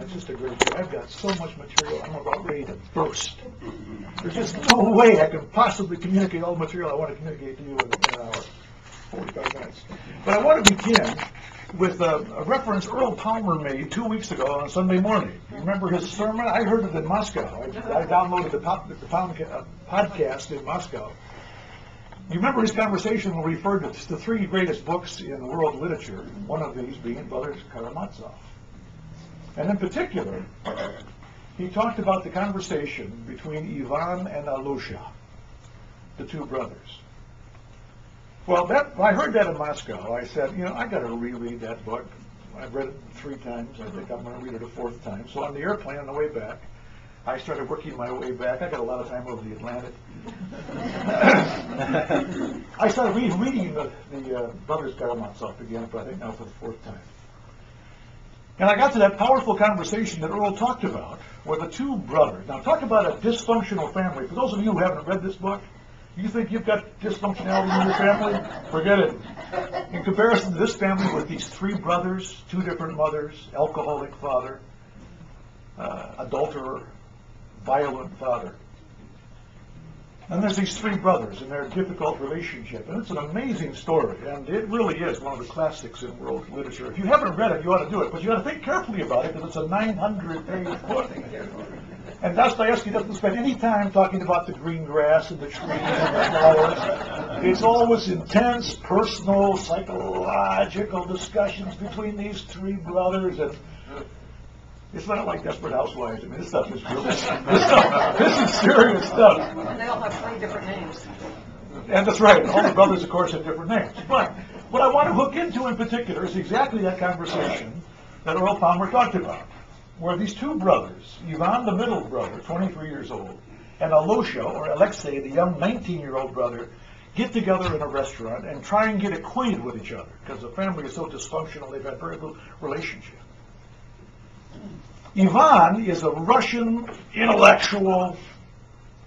it's just a great day. I've got so much material, I'm about ready to burst. There's just no way I can possibly communicate all the material I want to communicate to you in an hour, 45 minutes. But I want to begin with a reference Earl Palmer made 2 weeks ago on Sunday morning. You remember his sermon? I heard it in Moscow. I downloaded the podcast in Moscow. You remember his conversation when we referred to the three greatest books in world literature, one of these being Brothers Karamazov. And in particular, he talked about the conversation between Ivan and Alusha, the two brothers. Well, I heard that in Moscow. I said, I got to reread that book. I've read it 3 times. I think I'm going to read it a 4th time. So on the airplane on the way back, I started working my way back. I got a lot of time over the Atlantic. I started reading the Brothers Karamazov again, but I think now for the 4th time. And I got to that powerful conversation that Earl talked about, where the two brothers, now talk about a dysfunctional family. For those of you who haven't read this book, you think you've got dysfunctionality in your family? Forget it. In comparison to this family with these 3 brothers, 2 different mothers, alcoholic father, adulterer, violent father. And there's these 3 brothers and their difficult relationship. And it's an amazing story. And it really is one of the classics in world literature. If you haven't read it, you ought to do it. But you ought to think carefully about it, because it's a 900-page book. And Dostoevsky doesn't spend any time talking about the green grass and the trees and the flowers. It's always intense, personal, psychological discussions between these 3 brothers. And it's not like Desperate Housewives. I mean, this stuff is real. This is serious stuff. And they all have 3 different names. And that's right. All the brothers, of course, have different names. But what I want to hook into in particular is exactly that conversation that Earl Palmer talked about, where these 2 brothers, Ivan, the middle brother, 23 years old, and Alusha, or Alexei, the young 19-year-old brother, get together in a restaurant and try and get acquainted with each other, because the family is so dysfunctional, they've had very little relationship. Ivan is a Russian intellectual,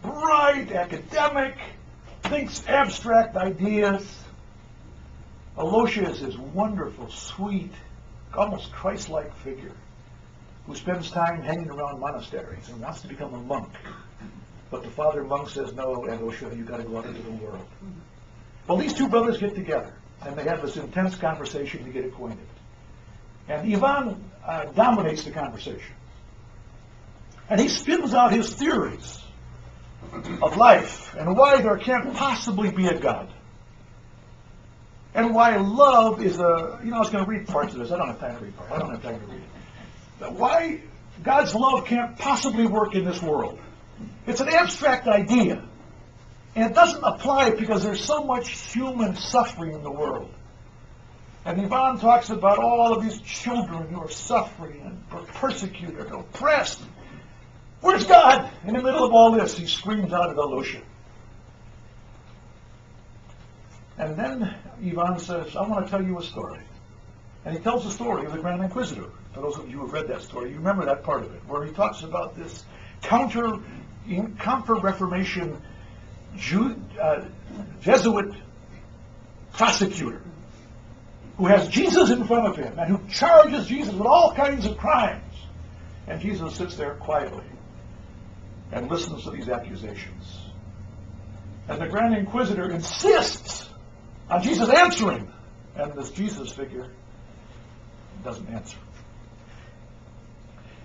bright, academic, thinks abstract ideas. Alusha is his wonderful, sweet, almost Christ-like figure who spends time hanging around monasteries and wants to become a monk. But the father monk says, no, Alusha, you've got to go out into the world. Well, these 2 brothers get together, and they have this intense conversation to get acquainted. And Ivan dominates the conversation. And he spins out his theories of life and why there can't possibly be a God. And why love is I was going to read parts of this. I don't have time to read parts. I don't have time to read it. Why God's love can't possibly work in this world. It's an abstract idea. And it doesn't apply because there's so much human suffering in the world. And Ivan talks about all of these children who are suffering and persecuted and oppressed. Where's God? In the middle of all this, he screams out at Alusha. And then Ivan says, I want to tell you a story. And he tells the story of the Grand Inquisitor. For those of you who have read that story, you remember that part of it, where he talks about this counter-Reformation Jesuit prosecutor who has Jesus in front of him and who charges Jesus with all kinds of crimes. And Jesus sits there quietly and listens to these accusations. And the Grand Inquisitor insists on Jesus answering. And this Jesus figure doesn't answer.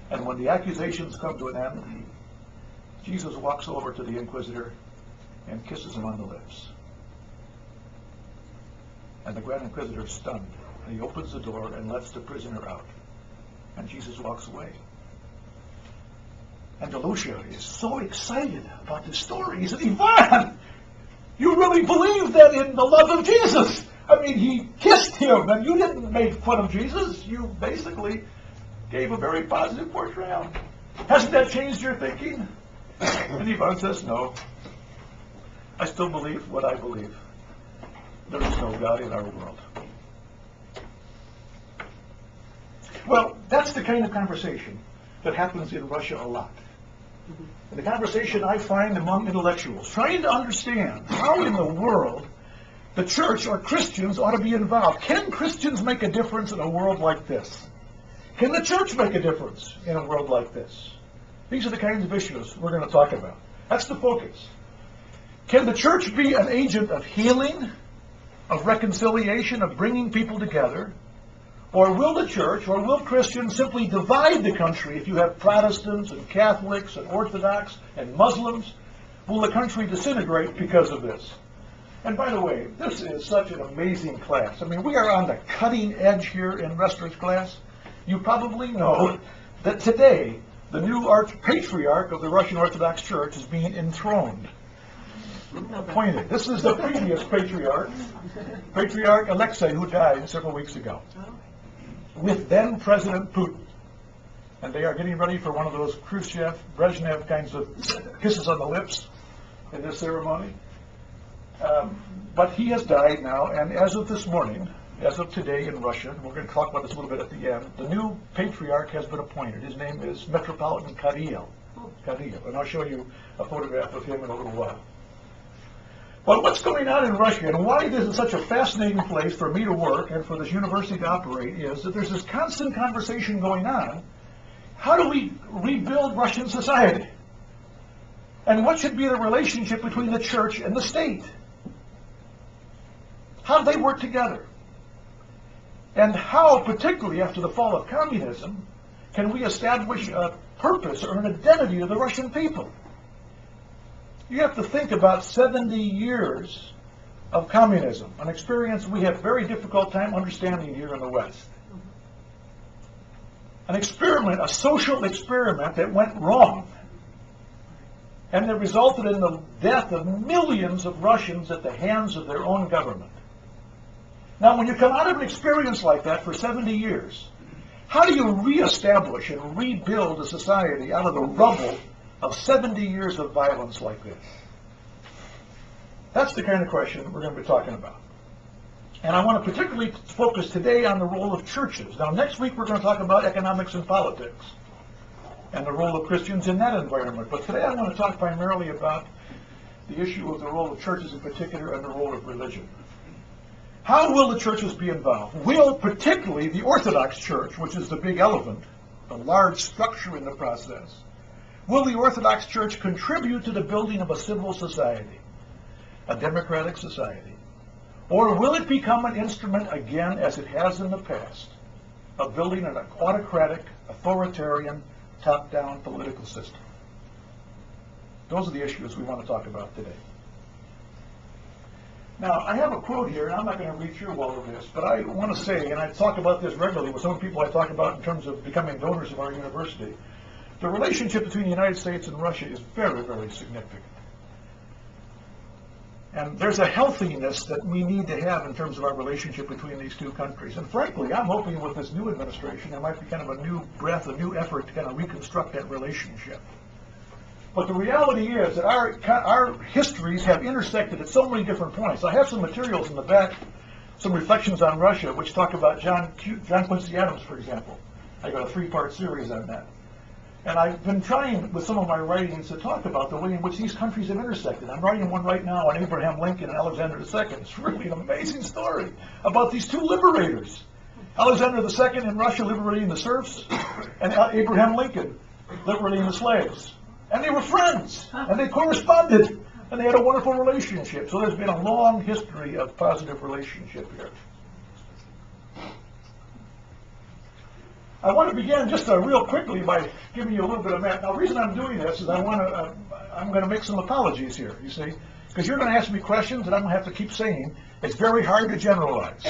And when the accusations come to an end, Jesus walks over to the Inquisitor and kisses him on the lips. And the Grand Inquisitor is stunned. And he opens the door and lets the prisoner out. And Jesus walks away. And Alusha is so excited about this story. He said, Ivan, you really believe that in the love of Jesus? I mean, he kissed him, and you didn't make fun of Jesus. You basically gave a very positive portrayal. Hasn't that changed your thinking? And Ivan says, no. I still believe what I believe. There is no God in our world. Well, that's the kind of conversation that happens in Russia a lot. And the conversation I find among intellectuals, trying to understand how in the world the church or Christians ought to be involved. Can Christians make a difference in a world like this? Can the church make a difference in a world like this? These are the kinds of issues we're going to talk about. That's the focus. Can the church be an agent of healing, of reconciliation, of bringing people together? Or will the church, or will Christians simply divide the country if you have Protestants and Catholics and Orthodox and Muslims? Will the country disintegrate because of this? And by the way, this is such an amazing class. I mean, we are on the cutting edge here in Wrestler's class. You probably know that today, the new Archpatriarch of the Russian Orthodox Church is being enthroned, appointed. This is the previous Patriarch, Patriarch Alexei, who died several weeks ago, with then President Putin. And they are getting ready for one of those Khrushchev, Brezhnev kinds of kisses on the lips in this ceremony. But he has died now, and as of this morning, as of today in Russia, and we're going to talk about this a little bit at the end, the new patriarch has been appointed. His name is Metropolitan Kirill. And I'll show you a photograph of him in a little while. Well, what's going on in Russia, and why this is such a fascinating place for me to work and for this university to operate, is that there's this constant conversation going on. How do we rebuild Russian society? And what should be the relationship between the church and the state? How do they work together? And how, particularly after the fall of communism, can we establish a purpose or an identity of the Russian people? You have to think about 70 years of communism, an experience we have very difficult time understanding here in the West. An experiment, a social experiment that went wrong, and that resulted in the death of millions of Russians at the hands of their own government. Now, when you come out of an experience like that for 70 years, how do you reestablish and rebuild a society out of the rubble of 70 years of violence like this? That's the kind of question we're going to be talking about. And I want to particularly focus today on the role of churches. Now, next week we're going to talk about economics and politics and the role of Christians in that environment. But today I want to talk primarily about the issue of the role of churches in particular and the role of religion. How will the churches be involved? Will particularly the Orthodox Church, which is the big elephant, the large structure in the process, will the Orthodox Church contribute to the building of a civil society, a democratic society? Or will it become an instrument again, as it has in the past, of building an autocratic, authoritarian, top-down political system? Those are the issues we want to talk about today. Now, I have a quote here, and I'm not going to read through all of this, but I want to say, and I talk about this regularly with some people I talk about in terms of becoming donors of our university, the relationship between the United States and Russia is very, very significant. And there's a healthiness that we need to have in terms of our relationship between these two countries. And frankly, I'm hoping with this new administration, there might be kind of a new breath, a new effort to kind of reconstruct that relationship. But the reality is that our histories have intersected at so many different points. I have some materials in the back, some reflections on Russia, which talk about John Quincy Adams, for example. I got a 3-part series on that. And I've been trying with some of my writings to talk about the way in which these countries have intersected. I'm writing one right now on Abraham Lincoln and Alexander II. It's really an amazing story about these two liberators. Alexander II in Russia liberating the serfs, and Abraham Lincoln liberating the slaves. And they were friends, and they corresponded, and they had a wonderful relationship. So there's been a long history of positive relationship here. I want to begin just real quickly by giving you a little bit of map. Now, the reason I'm doing this is I'm going to make some apologies here, you see, because you're going to ask me questions, and I'm going to have to keep saying it's very hard to generalize.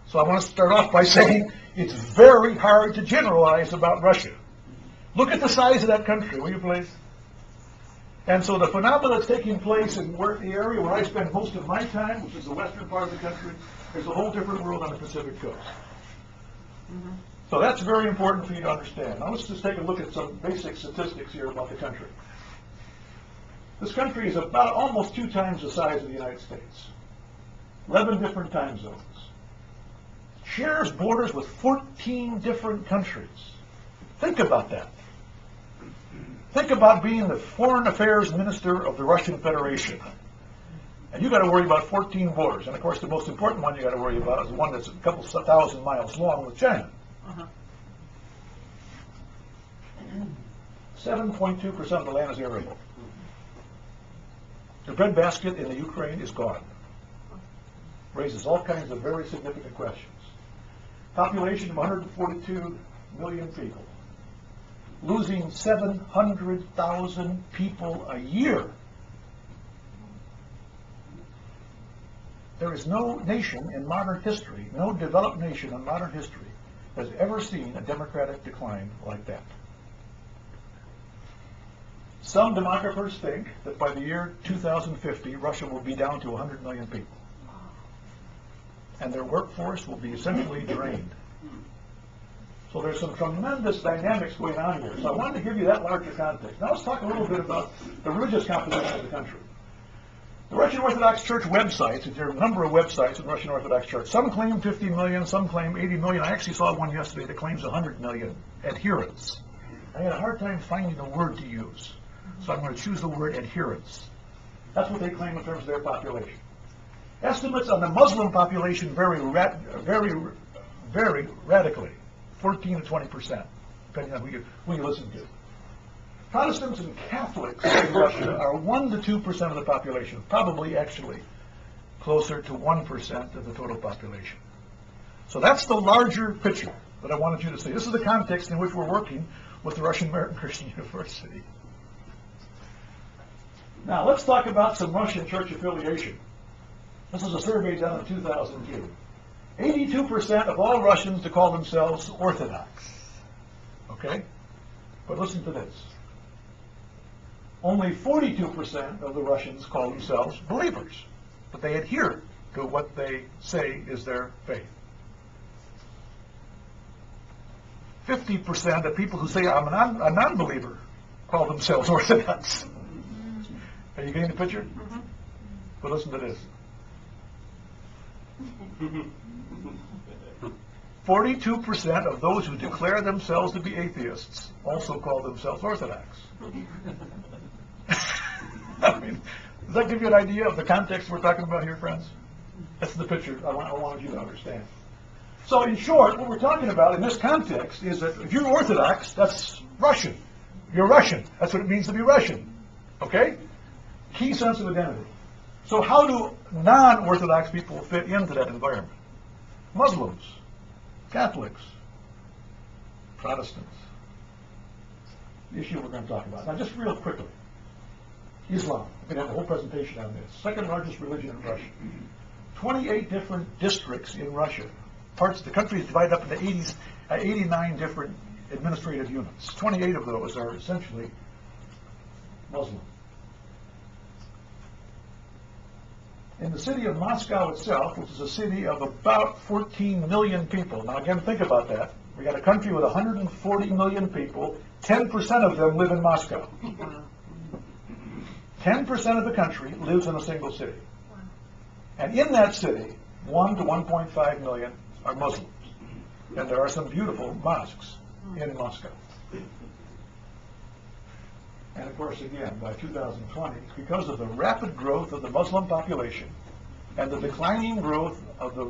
So I want to start off by saying it's very hard to generalize about Russia. Look at the size of that country, will you please? And so the phenomena that's taking place in the area where I spend most of my time, which is the western part of the country, there's a whole different world on the Pacific coast. Mm-hmm. So that's very important for you to understand. Now let's just take a look at some basic statistics here about the country. This country is about almost 2 times the size of the United States. 11 different time zones. Shares borders with 14 different countries. Think about that. Think about being the foreign affairs minister of the Russian Federation. And you got to worry about 14 borders. And of course, the most important one you got to worry about is the one that's a couple thousand miles long with China. Uh-huh. 7.2% of the land is arable. The breadbasket in the Ukraine is gone. Raises all kinds of very significant questions. Population of 142 million people. Losing 700,000 people a year. There is no nation in modern history, no developed nation in modern history has ever seen a democratic decline like that. Some demographers think that by the year 2050, Russia will be down to 100 million people. And their workforce will be essentially drained. So there's some tremendous dynamics going on here. So I wanted to give you that larger context. Now let's talk a little bit about the religious composition of the country. The Russian Orthodox Church websites, there are a number of websites in the Russian Orthodox Church. Some claim 50 million, some claim 80 million. I actually saw one yesterday that claims 100 million adherents. I had a hard time finding a word to use. So I'm going to choose the word adherents. That's what they claim in terms of their population. Estimates on the Muslim population vary radically, 14 to 20%, depending on who you listen to. Protestants and Catholics in Russia are 1 to 2% of the population, probably actually closer to 1% of the total population. So that's the larger picture that I wanted you to see. This is the context in which we're working with the Russian American Christian University. Now, let's talk about some Russian church affiliation. This is a survey done in 2002. 82% of all Russians to call themselves Orthodox. Okay? But listen to this. Only 42% of the Russians call themselves believers, but they adhere to what they say is their faith. 50% of people who say, I'm a non-believer, call themselves Orthodox. Are you getting the picture? Mm-hmm. But listen to this. 42% of those who declare themselves to be atheists also call themselves Orthodox. I mean, does that give you an idea of the context we're talking about here, friends? That's the picture I wanted you to understand. So in short, what we're talking about in this context is that if you're Orthodox, that's Russian. You're Russian. That's what it means to be Russian. Okay? Key sense of identity. So how do non-Orthodox people fit into that environment? Muslims, Catholics, Protestants. The issue we're going to talk about. Now just real quickly. Islam. I'm going to have a whole presentation on this. Second largest religion in Russia. 28 different districts in Russia. The country is divided up into 89 different administrative units. 28 of those are essentially Muslim. In the city of Moscow itself, which is a city of about 14 million people. Now again, think about that. We got a country with 140 million people. 10% of them live in Moscow. 10% of the country lives in a single city. And in that city, 1 to 1.5 million are Muslims. And there are some beautiful mosques in Moscow. And of course, again, by 2020, because of the rapid growth of the Muslim population and the declining growth of the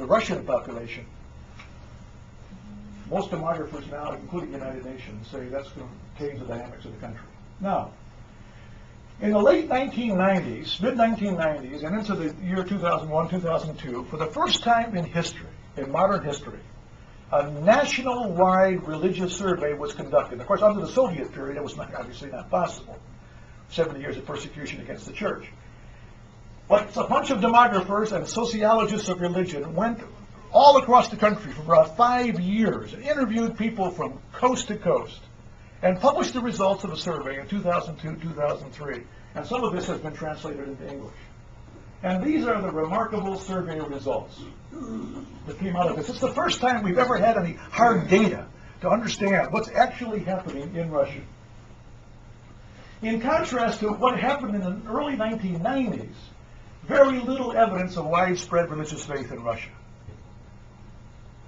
Russian population, most demographers now, including the United Nations, say that's going to change the dynamics of the country. Now, in the late 1990s, mid-1990s, and into the year 2001, 2002, for the first time in history, in modern history, a national-wide religious survey was conducted. Of course, under the Soviet period, it was obviously not possible. 70 years of persecution against the church. But a bunch of demographers and sociologists of religion went all across the country for about 5 years and interviewed people from coast to coast and published the results of the survey in 2002, 2003. And some of this has been translated into English. And these are the remarkable survey results that came out of this. It's the first time we've ever had any hard data to understand what's actually happening in Russia. In contrast to what happened in the early 1990s, very little evidence of widespread religious faith in Russia.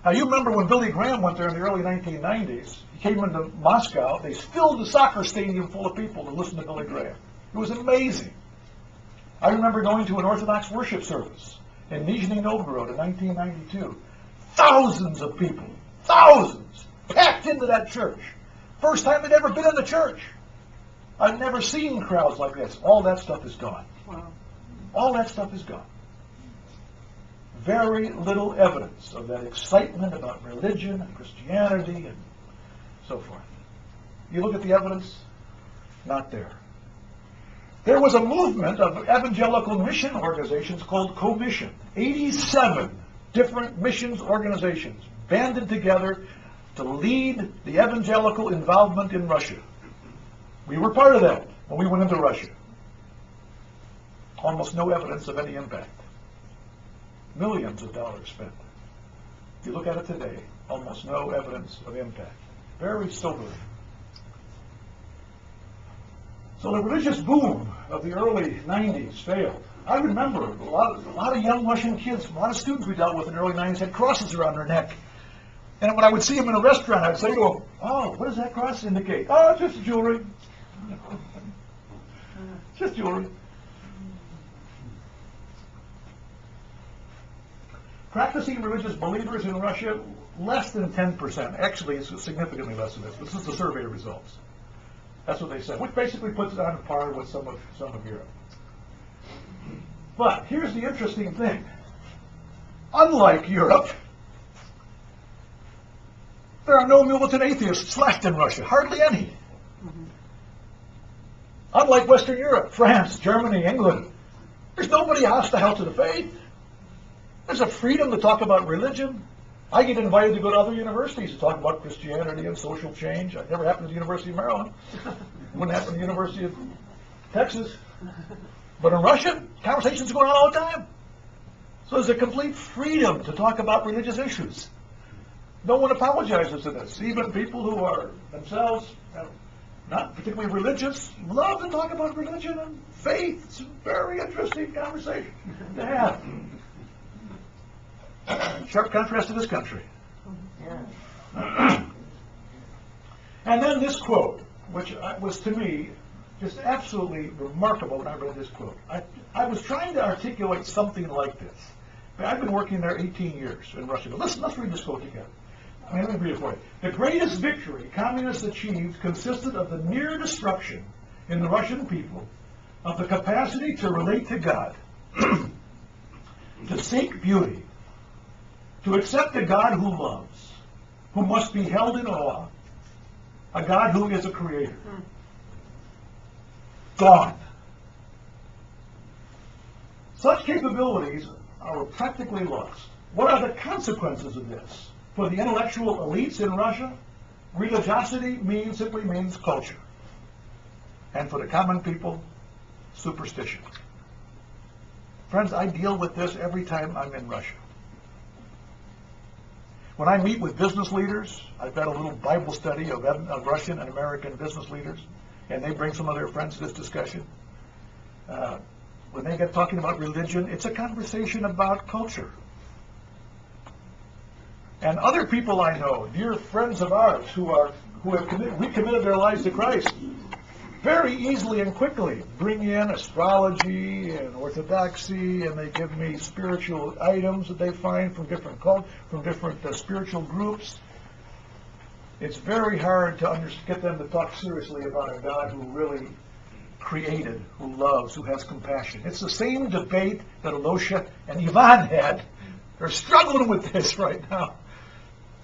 Now, you remember when Billy Graham went there in the early 1990s, he came into Moscow, they filled the soccer stadium full of people to listen to Billy Graham. It was amazing. I remember going to an Orthodox worship service in Nizhny Novgorod in 1992. Thousands of people, thousands, packed into that church, First time they'd ever been in the church. I've never seen crowds like this. All that stuff is gone. Wow. All that stuff is gone. Very little evidence of that excitement about religion and Christianity and so forth. You look at the evidence, not there. There was a movement of evangelical mission organizations called Commission. 87 different missions organizations banded together to lead the evangelical involvement in Russia. We were part of that when we went into Russia. Almost no evidence of any impact. Millions of dollars spent. If you look at it today, almost no evidence of impact. Very sobering. So the religious boom of the early 90s failed. I remember a lot of young Russian kids, a lot of students we dealt with in the early 90s had crosses around their neck. And when I would see them in a restaurant, I'd say to them, "Oh, what does that cross indicate?" "Oh, it's just jewelry." Just jewelry. Practicing religious believers in Russia, less than 10%. Actually, it's significantly less than this. This is the survey results. That's what they said, which basically puts it on par with some of Europe. But here's the interesting thing. Unlike Europe, there are no militant atheists left in Russia, hardly any. Unlike Western Europe, France, Germany, England, there's nobody hostile to the faith. There's a freedom to talk about religion. I get invited to go to other universities to talk about Christianity and social change. It never happened at the University of Maryland. It wouldn't happen at the University of Texas. But in Russia, conversations are going on all the time. So there's a complete freedom to talk about religious issues. No one apologizes to this. Even people who are themselves not particularly religious love to talk about religion and faith. It's a very interesting conversation to have. Sharp contrast to this country. And then this quote, which was to me just absolutely remarkable when I read this quote. I was trying to articulate something like this. I've been working there 18 years in Russia. But let's read this quote together. Let me read it for you. The greatest victory communists achieved consisted of the near destruction in the Russian people of the capacity to relate to God, to seek beauty, to accept a God who loves, who must be held in awe, a God who is a creator. Gone. Such capabilities are practically lost. What are the consequences of this? For the intellectual elites in Russia, religiosity simply means culture. And for the common people, superstition. Friends, I deal with this every time I'm in Russia. When I meet with business leaders, I've got a little Bible study of Russian and American business leaders, and they bring some of their friends to this discussion. When they get talking about religion, it's a conversation about culture. And other people I know, dear friends of ours who have recommitted their lives to Christ, very easily and quickly bring in astrology and orthodoxy, and they give me spiritual items that they find from different spiritual groups. It's very hard to get them to talk seriously about a God who really created, who loves, who has compassion. It's the same debate that Alosha and Ivan had. They're struggling with this right now.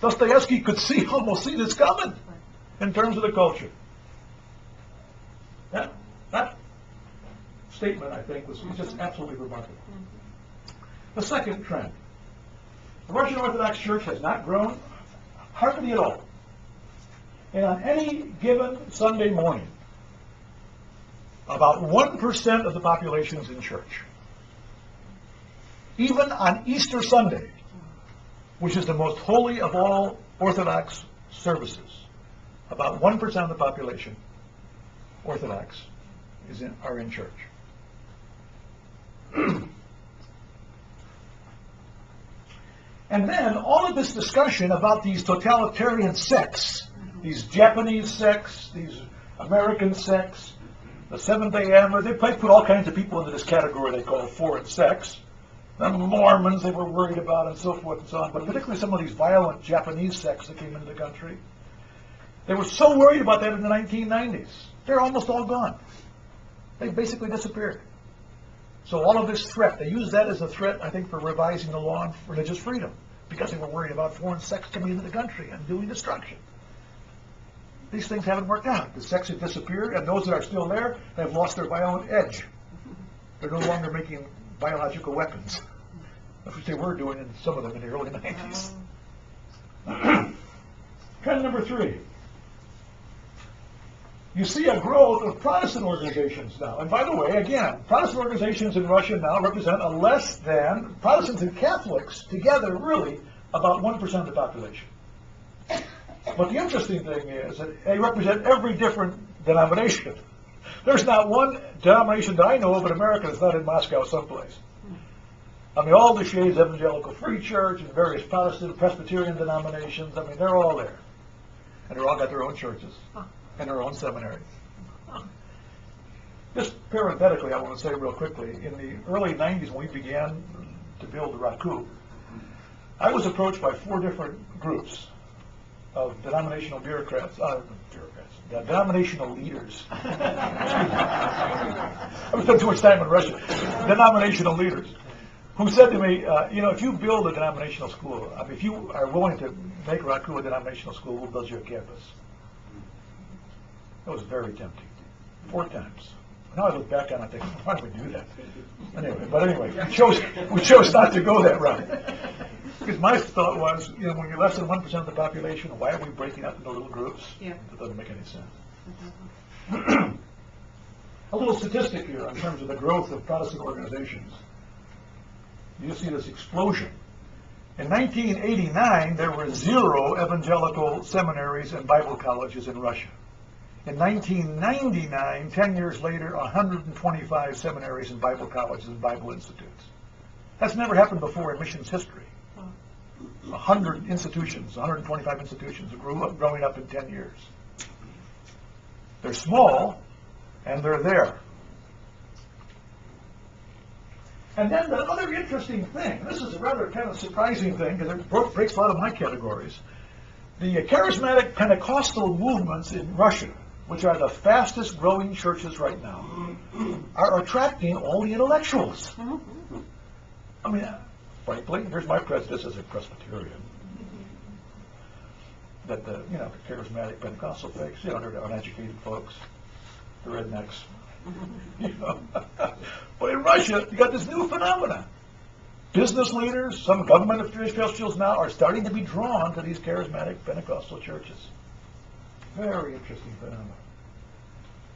Dostoevsky could almost see this coming in terms of the culture. That statement, I think, was just absolutely remarkable. The second trend. The Russian Orthodox Church has not grown hardly at all. And on any given Sunday morning, about 1% of the population is in church. Even on Easter Sunday, which is the most holy of all Orthodox services, about 1% of the population, Orthodox, are in church. And then all of this discussion about these totalitarian sects, these Japanese sects, these American sects, the Seventh-day Adventists, they put all kinds of people into this category they call foreign sects. The Mormons they were worried about, and so forth and so on, but particularly some of these violent Japanese sects that came into the country. They were so worried about that in the 1990s. They're almost all gone. They basically disappeared. So all of this threat, they used that as a threat, I think, for revising the law on religious freedom, because they were worried about foreign sects coming into the country and doing destruction. These things haven't worked out. The sects have disappeared, and those that are still there have lost their violent edge. They're no longer making biological weapons, which they were doing in some of them in the early 90s. Trend number 3. You see a growth of Protestant organizations now. And by the way, again, Protestant organizations in Russia now represent a less than, Protestants and Catholics together, really, about 1% of the population. But the interesting thing is that they represent every different denomination. There's not one denomination that I know of in America that's not in Moscow someplace. I mean, all the shades, Evangelical Free Church and various Protestant, Presbyterian denominations, I mean, they're all there. And they're all got their own churches and their own seminaries. Just parenthetically, I want to say real quickly, in the early 90s when we began to build the Raku, I was approached by 4 different groups of denominational denominational leaders. I was spending too much time in Russia. Denominational leaders who said to me, if you build a denominational school, I mean, if you are willing to make Raku a denominational school, we'll build you a campus. It was very tempting. 4 times. Now I look back on it and think, why did we do that? Anyway, we chose not to go that route. Because my thought was, when you're less than 1% of the population, why are we breaking up into little groups? Yeah. That doesn't make any sense. A little statistic here in terms of the growth of Protestant organizations. You see this explosion. In 1989, there were 0 evangelical seminaries and Bible colleges in Russia. In 1999, 10 years later, 125 seminaries and Bible colleges and Bible institutes. That's never happened before in missions history. 100 institutions, 125 institutions growing up in 10 years. They're small, and they're there. And then the other interesting thing, this is a rather kind of surprising thing, because it breaks a lot of my categories. The charismatic Pentecostal movements in Russia, which are the fastest growing churches right now, are attracting all the intellectuals. I mean, frankly, here's my prejudice as a Presbyterian, that the charismatic Pentecostal folks, they're uneducated folks, the rednecks, But in Russia, you got this new phenomena. Business leaders, some government officials now are starting to be drawn to these charismatic Pentecostal churches. Very interesting phenomenon.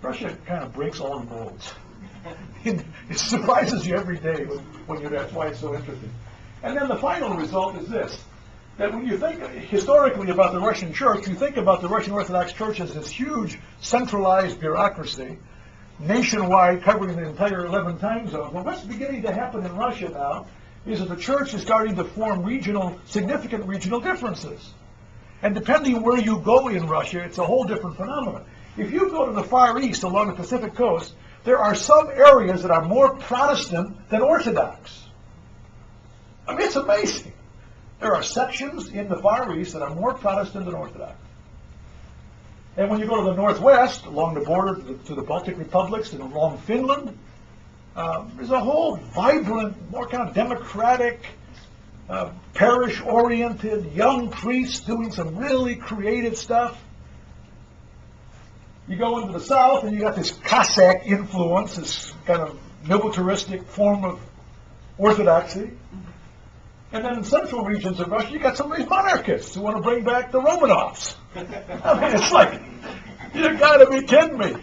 Russia kind of breaks all the molds. It surprises you every day when you're there. That's why it's so interesting. And then the final result is this, that when you think historically about the Russian church, you think about the Russian Orthodox Church as this huge centralized bureaucracy, nationwide, covering the entire 11 time zones. Well, what's beginning to happen in Russia now is that the church is starting to form significant regional differences. And depending where you go in Russia, it's a whole different phenomenon. If you go to the Far East along the Pacific coast, there are some areas that are more Protestant than Orthodox. I mean, it's amazing. There are sections in the Far East that are more Protestant than Orthodox. And when you go to the Northwest, along the border to the Baltic republics and along Finland, there's a whole vibrant, more kind of democratic, parish-oriented, young priests doing some really creative stuff. You go into the South and you got this Cossack influence, this kind of militaristic form of orthodoxy. And then in central regions of Russia, you got some of these monarchists who want to bring back the Romanovs. I mean, it's like, you gotta be kidding me.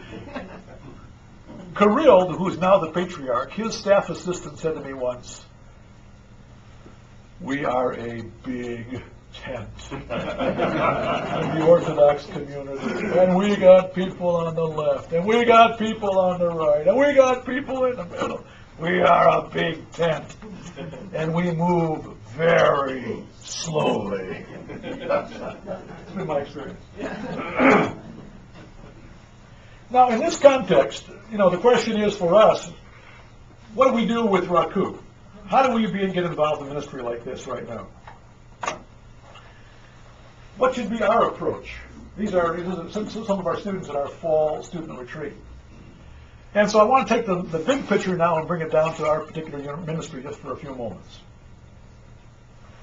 Kirill, who's now the patriarch, his staff assistant said to me once, "We are a big tent in the Orthodox community, and we got people on the left, and we got people on the right, and we got people in the middle. We are a big tent, and we move very slowly." That's been my experience. Now, in this context, the question is for us, what do we do with Raku? How do we get involved in ministry like this right now? What should be our approach? These are some of our students at our fall student retreat. And so I want to take the big picture now and bring it down to our particular ministry just for a few moments.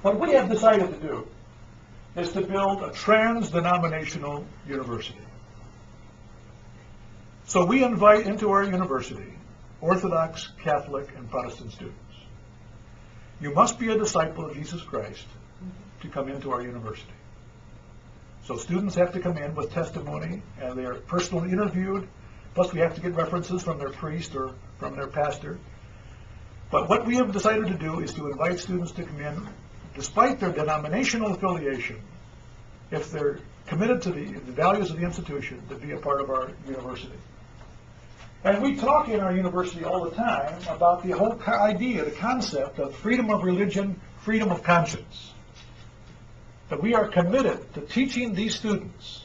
What we have decided to do is to build a trans-denominational university. So we invite into our university Orthodox, Catholic, and Protestant students. You must be a disciple of Jesus Christ to come into our university. So students have to come in with testimony, and they're personally interviewed, plus we have to get references from their priest or from their pastor. But what we have decided to do is to invite students to come in, despite their denominational affiliation, if they're committed to the values of the institution, to be a part of our university. And we talk in our university all the time about the whole idea, the concept of freedom of religion, freedom of conscience. That we are committed to teaching these students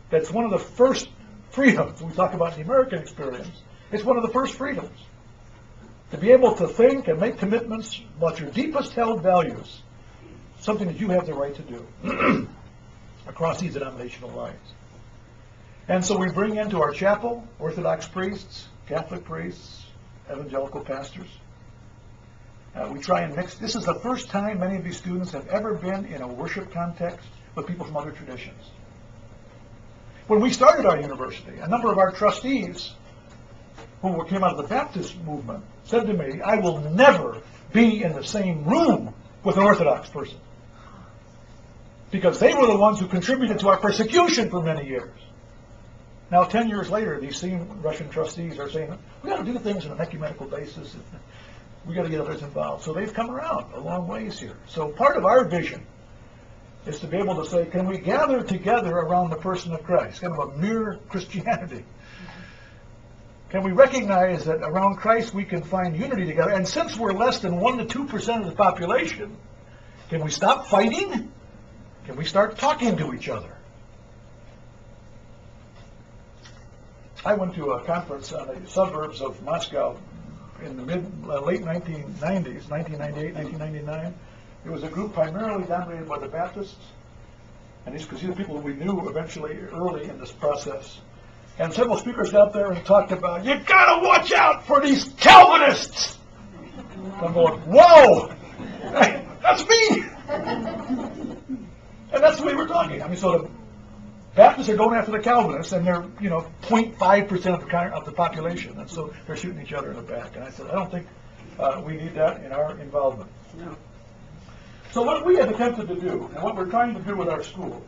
that's one of the first freedoms we talk about in the American experience. It's one of the first freedoms. To be able to think and make commitments about your deepest held values, something that you have the right to do across these denominational lines. And so we bring into our chapel Orthodox priests, Catholic priests, evangelical pastors. We try and mix. This is the first time many of these students have ever been in a worship context with people from other traditions. When we started our university, a number of our trustees, who came out of the Baptist movement, said to me, I will never be in the same room with an Orthodox person. Because they were the ones who contributed to our persecution for many years. Now, 10 years later, these same Russian trustees are saying, we got to do things on an ecumenical basis. We got to get others involved. So they've come around a long ways here. So part of our vision is to be able to say, can we gather together around the person of Christ? Kind of a mere Christianity. Can we recognize that around Christ we can find unity together? And since we're less than 1 to 2% of the population, can we stop fighting? Can we start talking to each other? I went to a conference on the suburbs of Moscow in the late 1990s, 1998, 1999. It was a group primarily dominated by the Baptists, and these are people we knew eventually early in this process. And several speakers got up there and talked about, you gotta watch out for these Calvinists! I'm going, whoa! That's me! And that's the way we're talking. I mean, so the Baptists are going after the Calvinists, and they're, 0.5% of the population, and so they're shooting each other in the back. And I said, I don't think we need that in our involvement. No. So what we have attempted to do, and what we're trying to do with our school,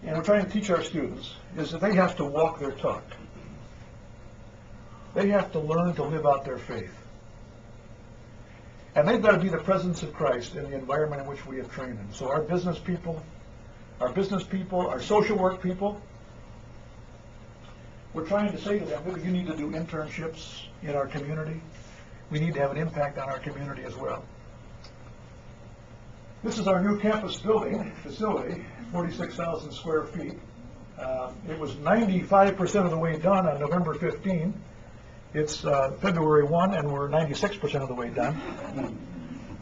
and we're trying to teach our students, is that they have to walk their talk. They have to learn to live out their faith. And they've got to be the presence of Christ in the environment in which we have trained them. So our business people, our social work people, we're trying to say to them, maybe you need to do internships in our community. We need to have an impact on our community as well. This is our new campus building facility, 46,000 square feet. It was 95% of the way done on November 15. It's February 1, and we're 96% of the way done.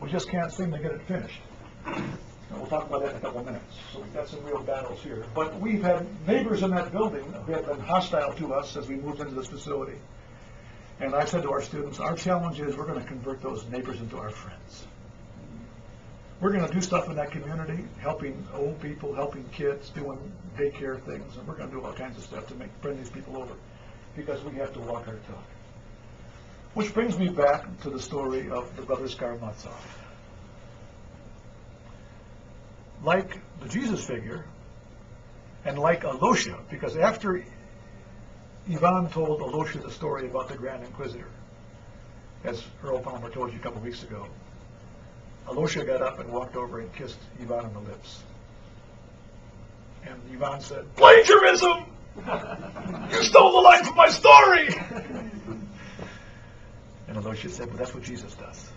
We just can't seem to get it finished. And we'll talk about that in a couple of minutes. So we've got some real battles here. But we've had neighbors in that building who have been hostile to us as we moved into this facility. And I said to our students, our challenge is we're going to convert those neighbors into our friends. We're going to do stuff in that community, helping old people, helping kids, doing daycare things, and we're going to do all kinds of stuff to bring these people over, because we have to walk our talk. Which brings me back to the story of the brothers Karamazov. Like the Jesus figure, and like Alosha, because after Ivan told Alosha the story about the Grand Inquisitor, as Earl Palmer told you a couple of weeks ago, Alosha got up and walked over and kissed Ivan on the lips. And Ivan said, plagiarism! You stole the line from my story! And Alosha said, well, that's what Jesus does.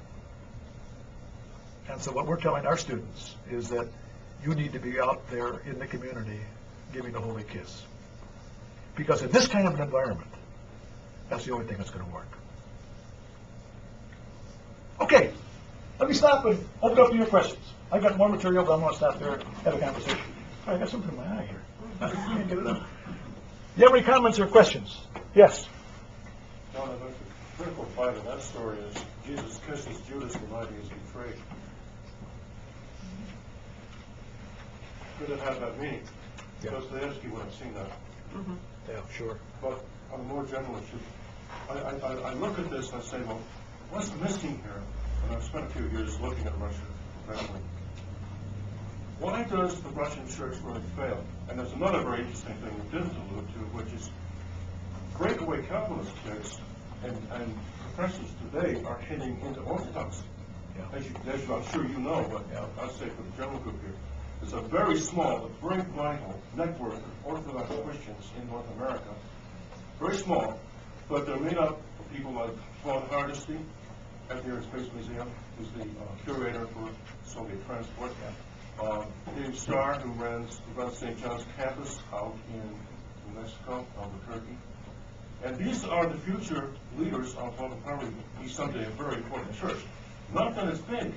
And so what we're telling our students is that you need to be out there in the community giving the holy kiss. Because in this kind of an environment, that's the only thing that's going to work. Okay, let me stop and open up to your questions. I've got more material, but I'm going to stop there and have a conversation. I got something in my eye here. Can't get it up. Do you have any comments or questions? Yes? John, I think the critical part of that story is Jesus kisses Judas the night he is betrayed. Could it have that meaning? Yeah. Dostoevsky would have seen that. Yeah, sure. But on a more general issue, I look at this and I say, well, what's missing here? And I've spent a few years looking at Russia professionally. Why does the Russian church really fail? And there's another very interesting thing we didn't allude to, which is breakaway Calvinist kids and professors today are heading into Orthodoxy. Yeah. As I'm sure you know, but I'll say for the general group here, there's a very small but very vital network of Orthodox Christians in North America. Very small, but they're made up of people like Claude Hardesty at the Air and Space Museum, who's the curator for Soviet transport. Dave Starr, who runs St. John's campus out in New Mexico, Albuquerque. And these are the future leaders of what will probably be someday a very important church. Not that it's big,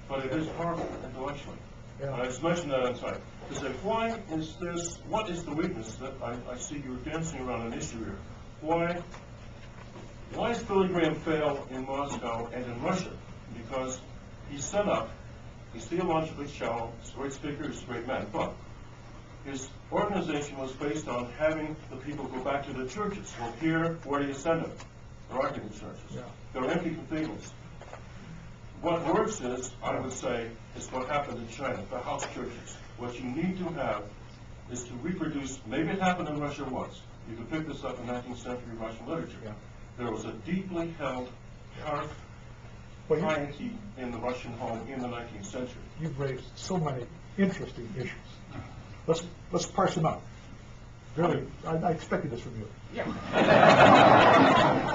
but it is powerful intellectually. Yeah. And I just mentioned that inside. To say, why is this, what is the weakness that I see you're dancing around an issue here? Why does Billy Graham fail in Moscow and in Russia? Because he's set up, he's theologically shallow, he's a great speaker, he's a great man, but his organization was based on having the people go back to the churches. Well, here, where do you send them? There aren't any churches. Yeah. There are empty cathedrals. What works is, I would say, is what happened in China, the house churches. What you need to have is to reproduce, maybe it happened in Russia once. You can pick this up in 19th century Russian literature. Yeah. There was a deeply held hearth Well, piety in the Russian home in the 19th century. you've raised so many interesting issues. Let's parse them out. Really, I expected this from you. Yeah.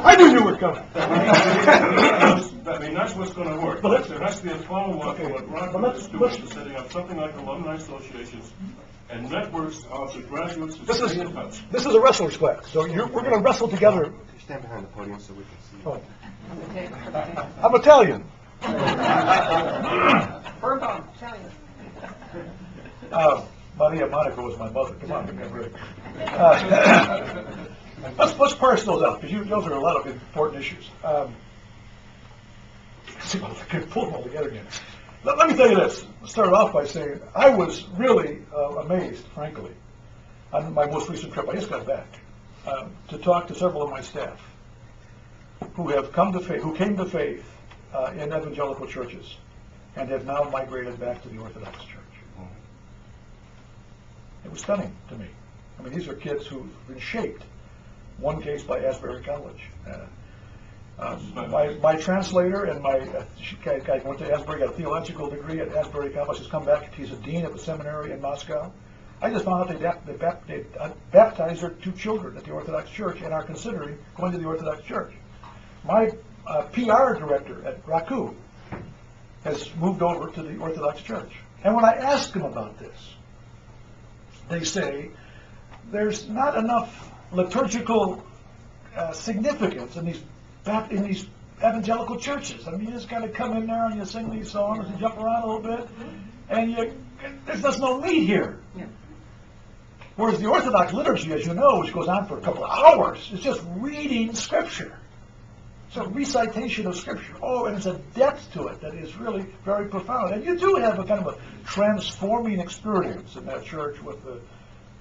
I knew you were coming. I mean, that's what's going to work. But let's- There has to be a follow-up Okay, to what but Rockford is doing, let's- to setting up something like alumni associations and networks of the graduates who This stay is in touch. this is a wrestler's class, so we're going to wrestle together. Could you stand behind the podium so we can see you? Oh, Okay. I'm Italian. Bernbaum, Italian. Maria Monaco was my mother. Come on, give me a break. Let's parse those out, because those are a lot of important issues. See if I can pull them all together again. Let me tell you this. Start off by saying I was really amazed, frankly, on my most recent trip. I just got back to talk to several of my staff who have come to faith, who came to faith in evangelical churches, and have now migrated back to the Orthodox Church. It was stunning to me. I mean, these are kids who've been shaped. One case by Asbury College. My translator and I went to Asbury, got a theological degree at Asbury College. He's come back. He's a dean of a seminary in Moscow. I just found out they baptized their 2 children at the Orthodox Church and are considering going to the Orthodox Church. My PR director at Raku has moved over to the Orthodox Church. And when I ask them about this, they say there's not enough liturgical significance in these evangelical churches. I mean, you just kind of come in there and you sing these songs and jump around a little bit, and there's just no meat here. Yeah. Whereas the Orthodox liturgy, as you know, which goes on for a couple of hours, is just reading Scripture. It's a recitation of Scripture. Oh, and there's a depth to it that is really very profound. And you do have a kind of a transforming experience in that church with the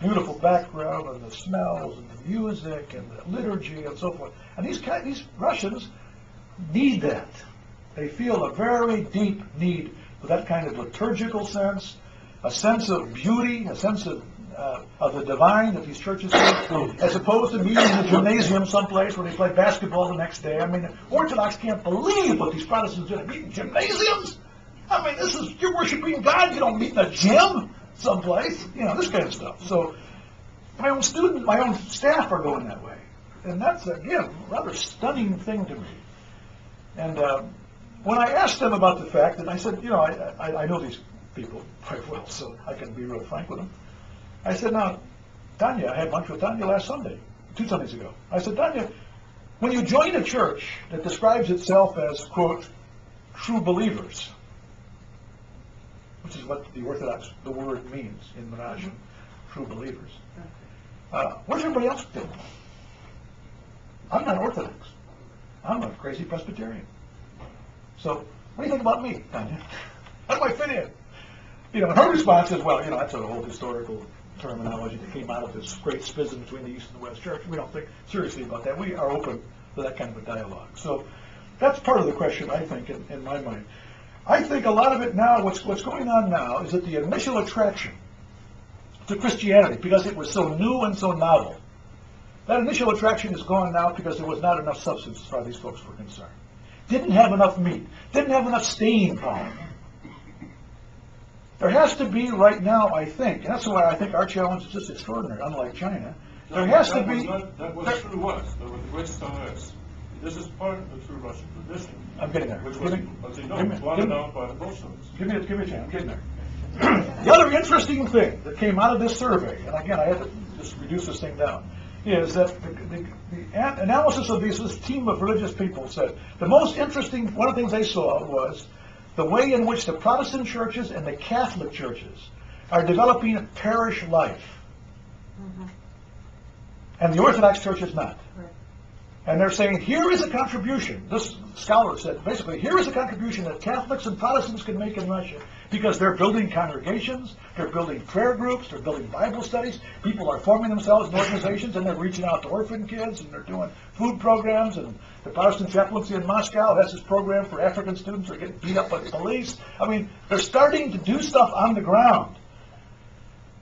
beautiful background and the smells and the music and the liturgy and so forth. And these Russians need that. They feel a very deep need for that kind of liturgical sense, a sense of beauty, a sense of the divine that these churches have, as opposed to meeting in a gymnasium someplace where they play basketball the next day. I mean, Orthodox can't believe what these Protestants do. They meet in gymnasiums? I mean, you're worshiping God, you don't meet in a gym someplace. You know, this kind of stuff. So my own staff are going that way. And that's, again, a rather stunning thing to me. And when I asked them about the fact, and I said, you know, I know these people quite well, so I can be real frank with them. I said, now, Tanya, I had lunch with Tanya last Sunday, 2 Sundays ago. I said, Tanya, when you join a church that describes itself as, quote, true believers, which is what the word means in Menashe, true believers. What does everybody else think? I'm not Orthodox. I'm a crazy Presbyterian. So, what do you think about me, Tanya? How do I fit in? You know, and her response is, well, you know, that's an old historical terminology that came out of this great schism between the East and the West Church. We don't think seriously about that. We are open to that kind of a dialogue. So, that's part of the question, I think, in my mind. I think a lot of it now, what's going on now, is that the initial attraction to Christianity, because it was so new and so novel, that initial attraction is gone now because there was not enough substance as far as these folks were concerned. Didn't have enough meat. Didn't have enough staying power. There has to be right now, I think, and that's why I think our challenge is just extraordinary, unlike China. There has to be... That was true once. There were the great stoics. This is part of the true Russian tradition. I'm getting there. Which was, blotted out by the Bolsheviks. Give me a chance. I'm getting there. The other interesting thing that came out of this survey, and again, I had to just reduce this thing down, is that the analysis of this team of religious people said the most interesting, one of the things they saw was the way in which the Protestant churches and the Catholic churches are developing a parish life. Mm-hmm. And the Orthodox Church is not. Right. And they're saying, here is a contribution. This scholar said, basically, here is a contribution that Catholics and Protestants can make in Russia, because they're building congregations, they're building prayer groups, they're building Bible studies, people are forming themselves in organizations, and they're reaching out to orphan kids, and they're doing food programs, and the Protestant chaplaincy in Moscow has this program for African students who are getting beat up by the police. I mean, they're starting to do stuff on the ground.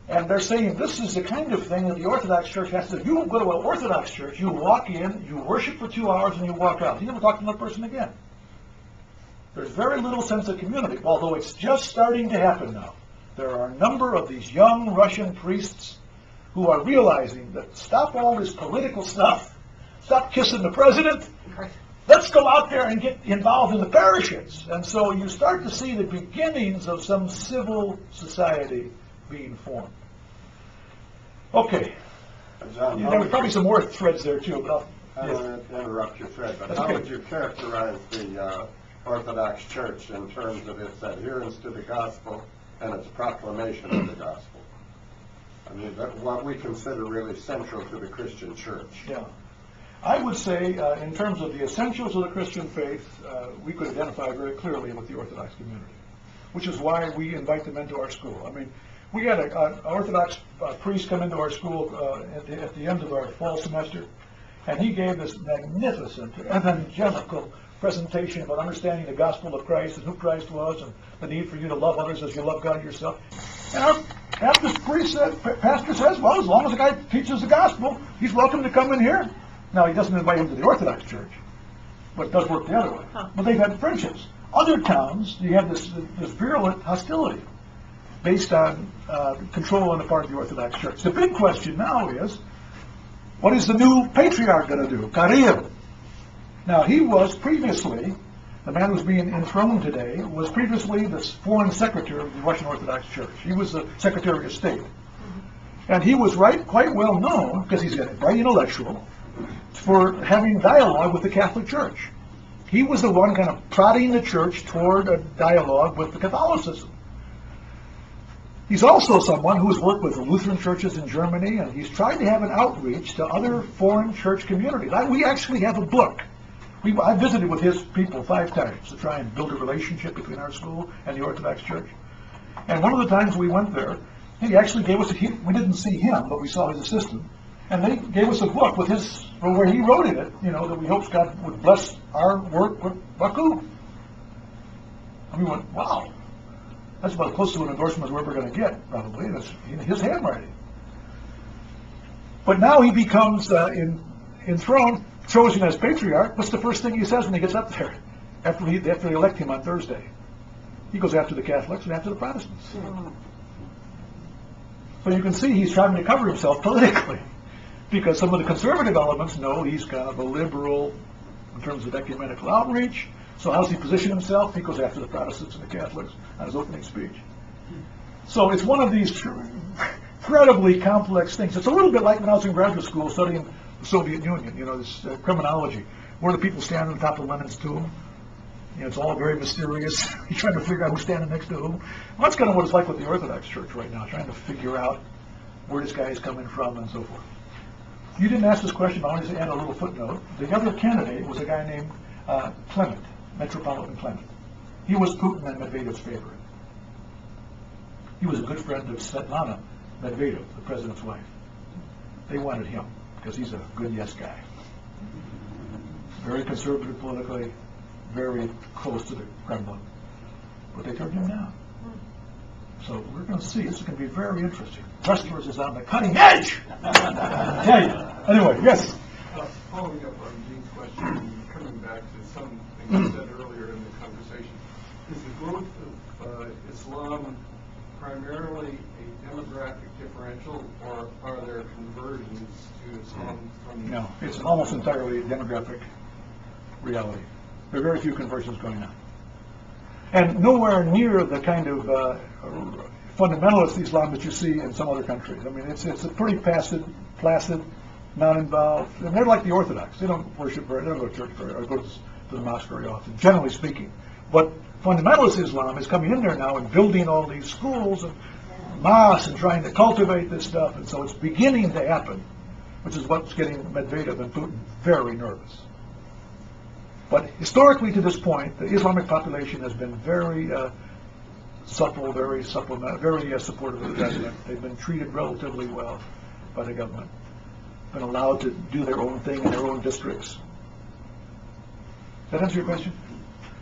And they're saying this is the kind of thing that the Orthodox Church has to do. You go to an Orthodox church, you walk in, you worship for 2 hours, and you walk out. You never talk to another person again. There's very little sense of community, although it's just starting to happen now. There are a number of these young Russian priests who are realizing that stop all this political stuff, stop kissing the president, let's go out there and get involved in the parishes. And so you start to see the beginnings of some civil society being formed. Okay. John, There was probably some more threads there too, but I don't want to interrupt your thread, but how would you characterize the Orthodox Church in terms of its adherence to the gospel and its proclamation of the gospel? I mean, what we consider really central to the Christian church. Yeah. I would say, in terms of the essentials of the Christian faith, we could identify very clearly with the Orthodox community, which is why we invite them into our school. I mean, we had an Orthodox priest come into our school at the end of our fall semester, and he gave this magnificent evangelical presentation about understanding the gospel of Christ and who Christ was and the need for you to love others as you love God yourself. And our Baptist priest pastor says, well, as long as the guy teaches the gospel, he's welcome to come in here. Now, he doesn't invite him to the Orthodox church, but it does work the other way. But they've had friendships. Other towns, you have this virulent hostility based on control on the part of the Orthodox Church. The big question now is, what is the new patriarch going to do? Kirill. Now, he was previously, the man who's being enthroned today, was previously the foreign secretary of the Russian Orthodox Church. He was the Secretary of State. And he was quite well known, because he's a bright intellectual, for having dialogue with the Catholic Church. He was the one kind of prodding the church toward a dialogue with the Catholicism. He's also someone who's worked with the Lutheran churches in Germany, and he's tried to have an outreach to other foreign church communities. We actually have a book. I visited with his people 5 times to try and build a relationship between our school and the Orthodox Church. And one of the times we went there, he actually gave us we didn't see him, but we saw his assistant, and they gave us a book with where he wrote in it, that we hoped God would bless our work with Baku. And we went, wow. That's about close to an endorsement as we're ever going to get, probably. That's in his handwriting. But now he becomes enthroned, chosen as patriarch. What's the first thing he says when he gets up there? After they elect him on Thursday, he goes after the Catholics and after the Protestants. So you can see he's trying to cover himself politically, because some of the conservative elements know he's kind of a liberal in terms of ecumenical outreach. So how does he position himself? He goes after the Protestants and the Catholics on his opening speech. So it's one of these incredibly complex things. It's a little bit like when I was in graduate school studying the Soviet Union, this criminology. Where do people stand on top of Lenin's tomb? It's all very mysterious. You're trying to figure out who's standing next to whom. Well, that's kind of what it's like with the Orthodox Church right now, trying to figure out where this guy is coming from, and so forth. You didn't ask this question, but I wanted to add a little footnote. The other candidate was a guy named Clement, Metropolitan Clement. He was Putin and Medvedev's favorite. He was a good friend of Svetlana Medvedev, the president's wife. They wanted him, because he's a good yes guy. Very conservative politically, very close to the Kremlin. But they turned him down. So we're going to see. This is going to be very interesting. Wrestlers is on the cutting edge. I tell you. Anyway, yes. Following up on Gene's question, coming back to something you said earlier in the conversation, is the growth of Islam primarily a demographic differential, or are there conversions to Islam from? No, it's almost entirely demographic reality. There are very few conversions going on. And nowhere near the kind of fundamentalist Islam that you see in some other countries. I mean, it's a pretty placid, non-involved. And they're like the Orthodox. They don't worship very, they don't go to church very, or go to the mosque very often, generally speaking. But fundamentalist Islam is coming in there now and building all these schools and mosques and trying to cultivate this stuff. And so it's beginning to happen, which is what's getting Medvedev and Putin very nervous. But historically, to this point, the Islamic population has been very supple, very supportive of the president. They've been treated relatively well by the government, been allowed to do their own thing in their own districts. Does that answer your question?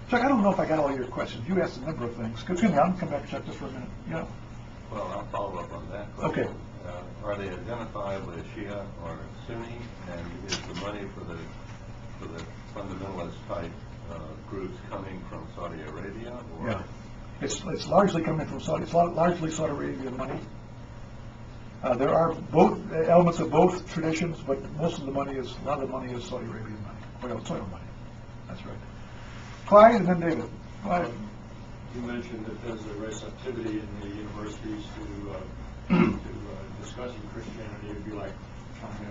Chuck, I don't know if I got all your questions. You asked a number of things. Excuse me, I'll come back, Chuck, just for a minute. Yeah. Well, I'll follow up on that question. Okay. Are they identifiably Shia or Sunni? And is the money for the fundamentalist type groups coming from Saudi Arabia? Or? Yeah. It's largely coming from Saudi. It's largely Saudi Arabian money. There are both elements of both traditions, but most of the money is, a lot of the money is Saudi Arabian money, oil money. That's right. Clyde and then David. Clyde. You mentioned that there's a receptivity in the universities to discussing Christianity. It'd be like trying to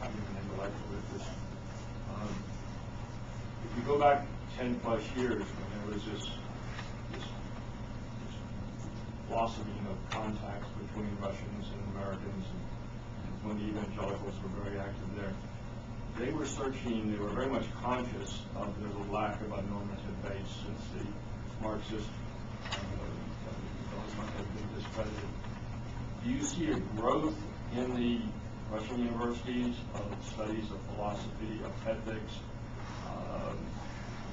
have an intellectual with this. If you go back 10 plus years when there was this blossoming of contacts between Russians and Americans, and when the evangelicals were very active there, they were very much conscious of the lack of a normative base since the Marxist development had been discredited. Do you see a growth in the Russian universities of studies of philosophy, of ethics,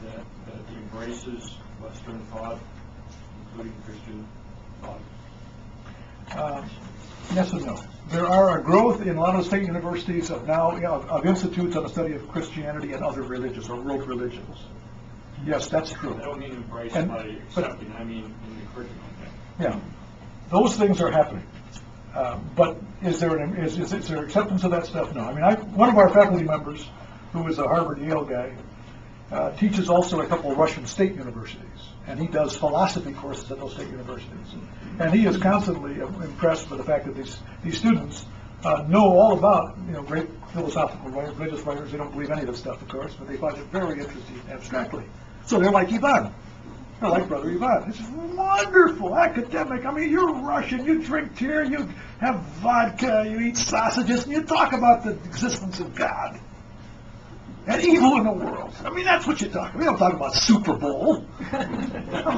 that embraces Western thought, including Christian thought? Yes and no. There are a growth in a lot of state universities of now of institutes on the study of Christianity and other religions or world religions. Yes, that's true. I don't mean embrace by accepting. I mean in the curriculum. Yeah, those things are happening. But is there acceptance of that stuff? No. I mean, one of our faculty members, who is a Harvard-Yale guy, teaches also a couple of Russian state universities, and he does philosophy courses at those state universities. And he is constantly impressed with the fact that these students know all about great philosophical writers, religious writers. They don't believe any of this stuff, of course, but they find it very interesting abstractly. So they're like Ivan. They're like Brother Ivan. It's wonderful, academic. I mean, you're Russian. You drink beer, you have vodka, you eat sausages, and you talk about the existence of God and evil in the world. I mean, that's what you talk about. We don't talk about Super Bowl. I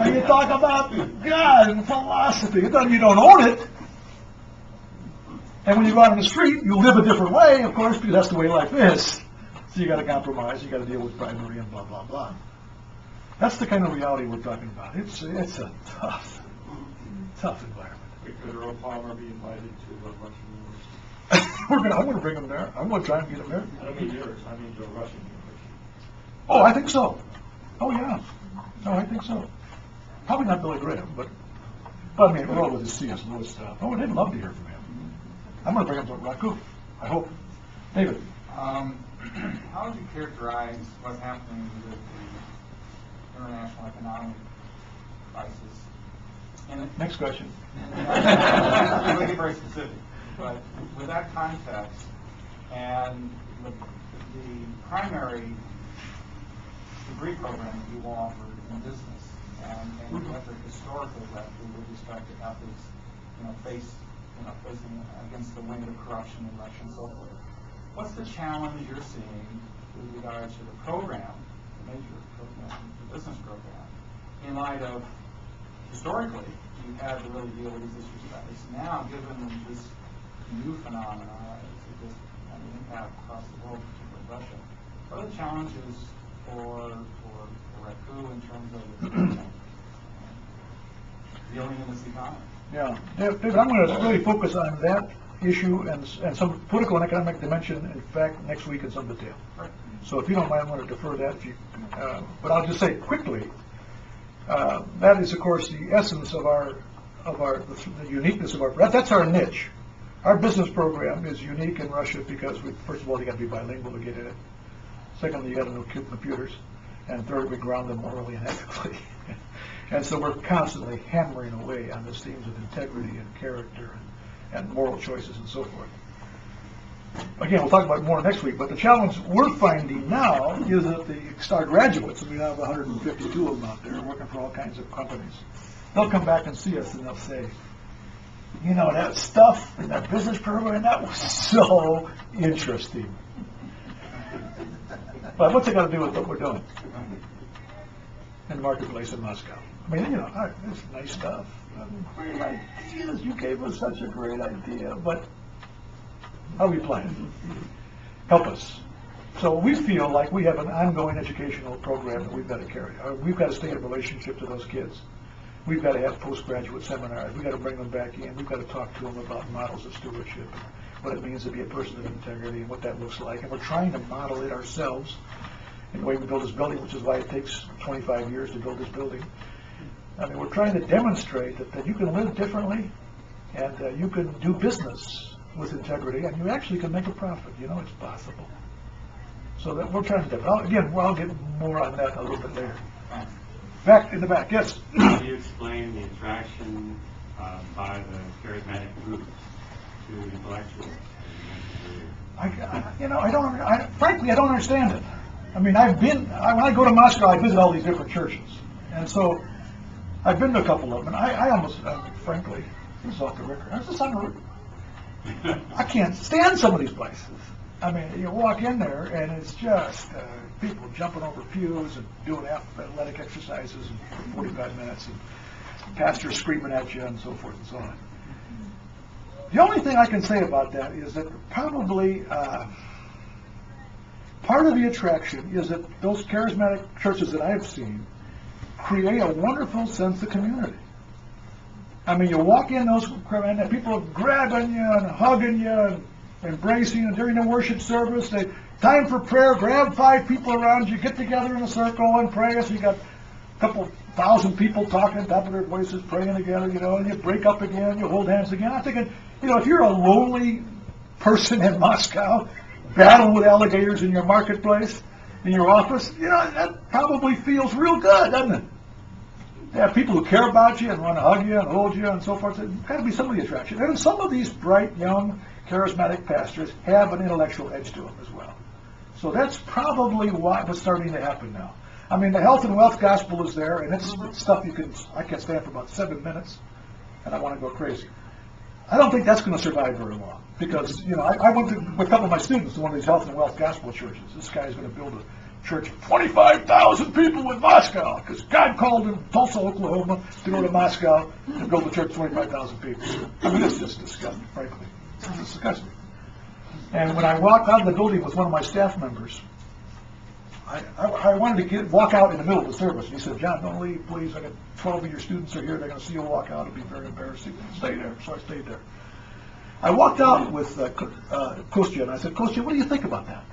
mean, you talk about God and philosophy. It doesn't, you don't own it. And when you go out on the street, you live a different way, of course, because that's the way life is. So you got to compromise. You got to deal with bribery and blah blah blah. That's the kind of reality we're talking about. It's a tough environment. Could Earl Palmer be invited to a Russian university? I'm going to bring him there. I'm going to try and get him there. I don't mean yours. I mean to a Russian university. Oh, I think so. Oh, yeah. No, I think so. Probably not Billy Graham, but I mean, Earl with his C.S. Lewis stuff. Oh, they'd love to hear from him. I'm going to bring him to Raku, I hope. David. How would you characterize what's happening with the international economic crisis? Next question. I'm going to get very specific. But with that context and the primary degree program that you offered in business and what the historical record with respect to ethics, face facing against the wind of corruption in Russia and so forth. What's the challenge you're seeing with regards to the program, the major program, the business program, in light of, historically, you've had to really deal with these issues about this. Now, given this new phenomena, it's just an impact across the world, particularly Russia, what are the challenges for RECU in terms of dealing in this economy? Yeah, David, I'm going to really focus on that issue and some political and economic dimension, in fact, next week in some detail. Right. So if you don't mind, I'm going to defer that. But I'll just say quickly, that is, of course, the essence of the uniqueness of that's our niche. Our business program is unique in Russia because, first of all, you got to be bilingual to get in it. Secondly, you got to know computers. And third, we ground them morally and ethically. And so we're constantly hammering away on these themes of integrity and character and moral choices and so forth. Again, we'll talk about it more next week, but the challenge we're finding now is that our graduates, and we have 152 of them out there working for all kinds of companies, they'll come back and see us and they'll say, you know, that stuff in that business program, that was so interesting. But what's it got to do with what we're doing in the marketplace in Moscow? I mean, you know, it's nice stuff. We're like, Jesus, you gave us such a great idea, but how are we playing? Help us. So we feel like we have an ongoing educational program that we've got to carry. We've got to stay in relationship to those kids. We've got to have postgraduate seminars. We've got to bring them back in. We've got to talk to them about models of stewardship, what it means to be a person of integrity and what that looks like. And we're trying to model it ourselves in the way we build this building, which is why it takes 25 years to build this building. I mean, we're trying to demonstrate that you can live differently and you can do business with integrity and you actually can make a profit. You know, it's possible. So that we're trying to do. I'll get more on that a little bit later. Back in the back, yes. How do you explain the attraction by the charismatic groups to intellectuals? Frankly, I don't understand it. I mean, when I go to Moscow, I visit all these different churches. And so I've been to a couple of them, and I almost, frankly, this is off the record. This is unreal. I can't stand some of these places. I mean, you walk in there, and it's just people jumping over pews and doing athletic exercises in 45 minutes, and pastors screaming at you, and so forth and so on. The only thing I can say about that is that probably part of the attraction is that those charismatic churches that I've seen create a wonderful sense of community. I mean, you walk in those, and people are grabbing you and hugging you and embracing you during the worship service. Time for prayer, grab 5 people around you, get together in a circle and pray. So you got a couple thousand people talking at the top of their voices, praying together, you know, and you break up again, you hold hands again. I'm thinking, you know, if you're a lonely person in Moscow, battling with alligators in your marketplace, in your office, you know, that probably feels real good, doesn't it? They have people who care about you and want to hug you and hold you and so forth. There's got to be some of the attraction. And some of these bright, young, charismatic pastors have an intellectual edge to them as well. So that's probably what's starting to happen now. I mean, the health and wealth gospel is there, and it's stuff I can stand for about 7 minutes, and I want to go crazy. I don't think that's going to survive very long, because, you know, I went with a couple of my students to one of these health and wealth gospel churches. This guy's going to build a church of 25,000 people in Moscow, because God called him Tulsa, Oklahoma, to go to Moscow and build a church of 25,000 people. I mean, it's just disgusting, frankly. It's disgusting. And when I walked out of the building with one of my staff members, I wanted to walk out in the middle of the service. And he said, John, don't leave, please. I got 12 of your students are here. They're going to see you walk out. It'll be very embarrassing. Stay there. So I stayed there. I walked out with Kostya, and I said, Kostya, what do you think about that?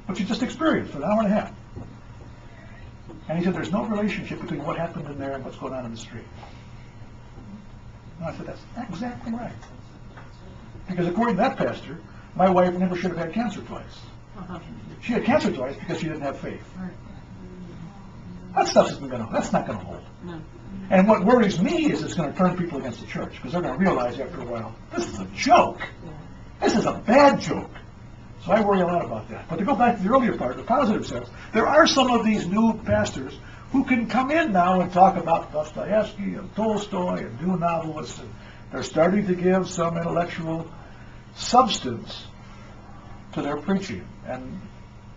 What you just experienced for an hour and a half? And he said, there's no relationship between what happened in there and what's going on in the street. And I said, that's exactly right. Because according to that pastor, my wife never should have had cancer twice. She had cancer twice because she didn't have faith. That stuff that's not going to hold. And what worries me is it's going to turn people against the church, because they're going to realize after a while, this is a joke. This is a bad joke. So I worry a lot about that. But to go back to the earlier part, the positive sense, there are some of these new pastors who can come in now and talk about Dostoevsky and Tolstoy and new novelists and They're starting to give some intellectual substance to their preaching. And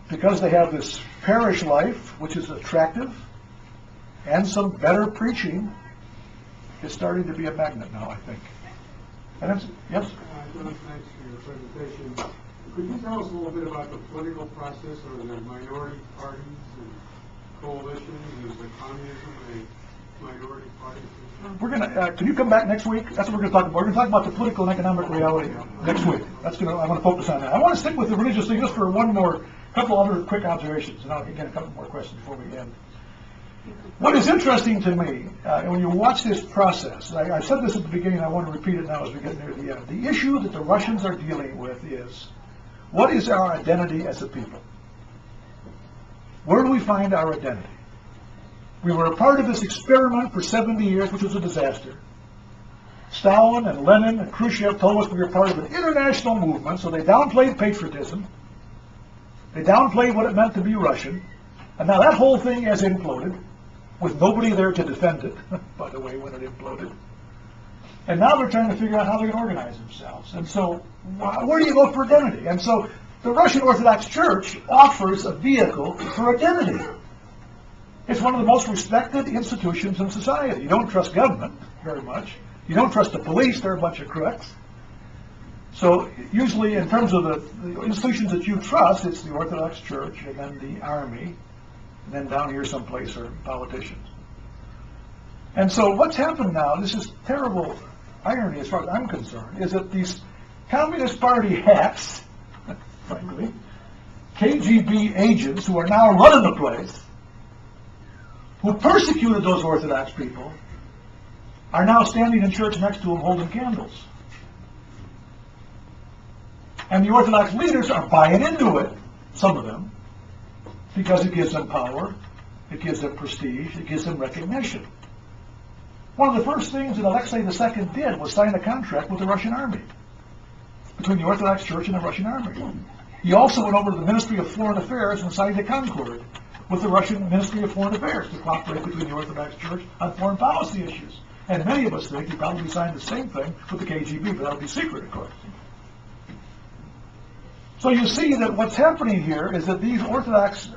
because they have this parish life, which is attractive, and some better preaching, it's starting to be a magnet now, I think. And it's, yes? John, thanks for your presentation. Could you tell us a little bit about the political process? Are there minority parties and coalitions? Is the communism a minority party? We're gonna. Can you come back next week? That's what we're gonna talk about. We're gonna talk about the political and economic reality next week. I want to focus on that. I want to stick with the religious thing just for couple other quick observations, and I'll get a couple more questions before we end. What is interesting to me, when you watch this process, I said this at the beginning, I want to repeat it now as we get near the end. The issue that the Russians are dealing with is, what is our identity as a people? Where do we find our identity? We were a part of this experiment for 70 years, which was a disaster. Stalin and Lenin and Khrushchev told us we were part of an international movement, so they downplayed patriotism. They downplayed what it meant to be Russian. And now that whole thing has imploded, with nobody there to defend it, by the way, when it imploded. And now they're trying to figure out how they're going to organize themselves. And so, where do you go for identity? And so, the Russian Orthodox Church offers a vehicle for identity. It's one of the most respected institutions in society. You don't trust government very much. You don't trust the police, they're a bunch of crooks. So usually in terms of the institutions that you trust, it's the Orthodox Church, and then the army, and then down here someplace are politicians. And so what's happened now, this is terrible irony as far as I'm concerned, is that these Communist Party hacks, frankly, KGB agents who are now running the place, who persecuted those Orthodox people, are now standing in church next to them holding candles. And the Orthodox leaders are buying into it, some of them, because it gives them power, it gives them prestige, it gives them recognition. One of the first things that Alexei II did was sign a contract with the Russian army, between the Orthodox Church and the Russian army. He also went over to the Ministry of Foreign Affairs and signed a concord with the Russian Ministry of Foreign Affairs to cooperate between the Orthodox Church on foreign policy issues. And many of us think he probably signed the same thing with the KGB, but that'll be secret, of course. So you see that what's happening here is that these Orthodox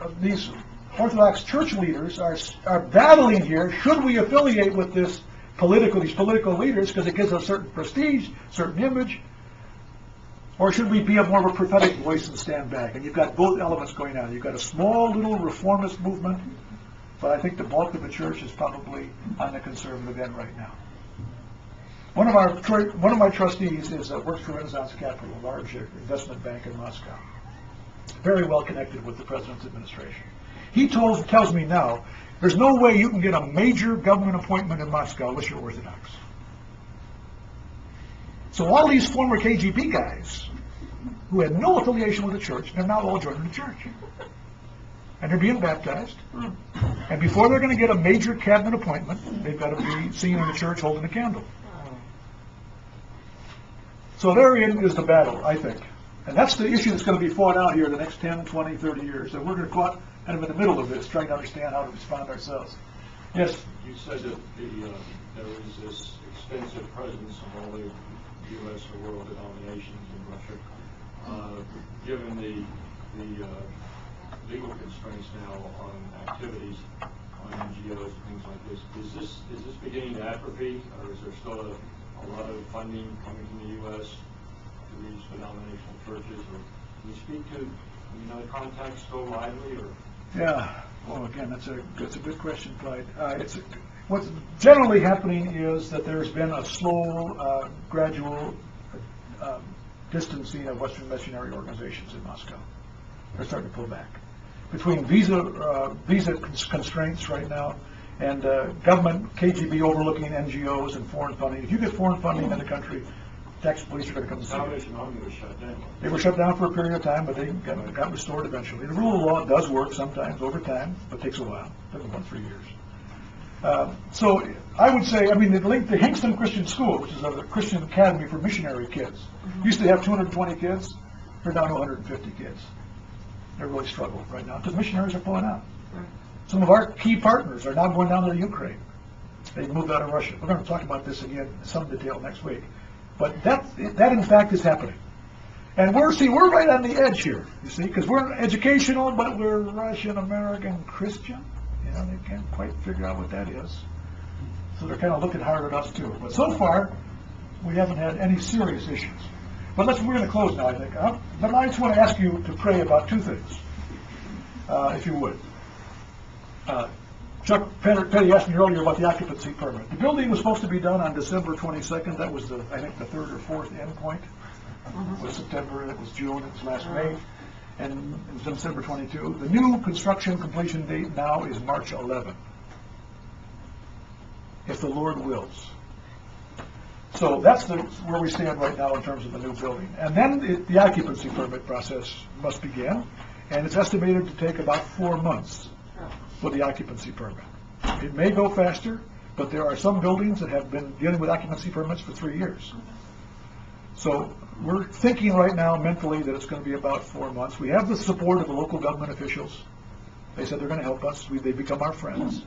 Church leaders are battling here. Should we affiliate with these political leaders because it gives us certain prestige, certain image, or should we be more of a prophetic voice and stand back? And you've got both elements going on. You've got a small little reformist movement, but I think the bulk of the church is probably on the conservative end right now. One of my trustees works for Renaissance Capital, a large investment bank in Moscow, very well connected with the president's administration. He tells me now, there's no way you can get a major government appointment in Moscow unless you're Orthodox. So all these former KGB guys who had no affiliation with the church, they're now all joining the church. And they're being baptized. And before they're going to get a major cabinet appointment, they've got to be seen in the church holding a candle. So therein is the battle, I think. And that's the issue that's going to be fought out here in the next 10, 20, 30 years. And we're going to fought kind of in the middle of this, trying to understand how to respond ourselves. Yes? You said that there is this extensive presence of all the U.S. or world denominations in Russia. Given the legal constraints now on activities, on NGOs and things like this, is this beginning to atrophy, or is there still a lot of funding coming from the U.S. to these denominational churches? Or can you speak to, the contacts still lively? Or Yeah. Well, again, that's a good question, Clyde. What's generally happening is that there's been a slow, gradual distancing of Western missionary organizations in Moscow. They're starting to pull back. Between visa constraints right now and government, KGB overlooking NGOs and foreign funding. If you get foreign funding in the country, tax police are going to come and see you. Salvation Army was shut down. They were shut down for a period of time, but they got restored eventually. The rule of law does work sometimes over time, but takes a while. It took about 3 years. So I would say, the Hingston Christian School, which is a Christian academy for missionary kids, used to have 220 kids. They're down to 150 kids. They're really struggling right now because missionaries are pulling out. Some of our key partners are now going down to the Ukraine. They moved out of Russia. We're going to talk about this again in some detail next week. But that in fact is happening. And we're right on the edge here, you see, because we're educational, but we're Russian-American Christian. You know, they can't quite figure out what that is. So they're kind of looking hard at us too. But so far, we haven't had any serious issues. But we're going to close now, I think. But I just want to ask you to pray about two things, if you would. Chuck Petty asked me earlier about the occupancy permit. The building was supposed to be done on December 22nd. That was I think the third or fourth end point. It was September, it was June, it was last May, and it was December 22. The new construction completion date now is March 11, if the Lord wills. So that's where we stand right now in terms of the new building. And then the occupancy permit process must begin, and it's estimated to take about 4 months for the occupancy permit. It may go faster, but there are some buildings that have been dealing with occupancy permits for 3 years. So we're thinking right now mentally that it's going to be about 4 months. We have the support of the local government officials. They said they're going to help us. They've become our friends.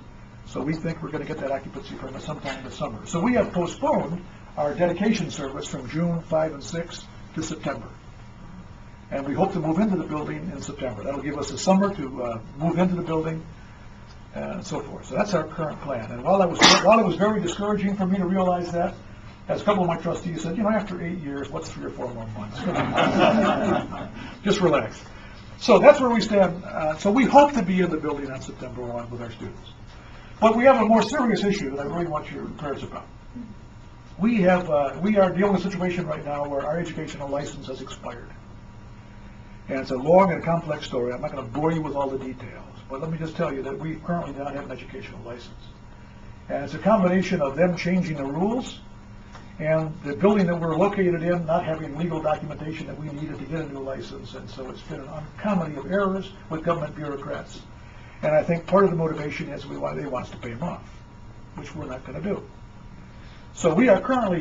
So we think we're going to get that occupancy permit sometime this summer. So we have postponed our dedication service from June 5 and 6 to September. And we hope to move into the building in September. That'll give us a summer to move into the building and so forth. So that's our current plan. And while it was very discouraging for me to realize that, as a couple of my trustees said, after 8 years, what's 3 or 4 more months? Just relax. So that's where we stand. So we hope to be in the building on September 1 with our students. But we have a more serious issue that I really want your prayers about. We are dealing with a situation right now where our educational license has expired. And it's a long and complex story. I'm not going to bore you with all the details, but let me just tell you that we currently do not have an educational license. And it's a combination of them changing the rules and the building that we're located in not having legal documentation that we needed to get a new license. And so it's been a comedy of errors with government bureaucrats. And I think part of the motivation is they want us to pay them off, which we're not going to do. So we are currently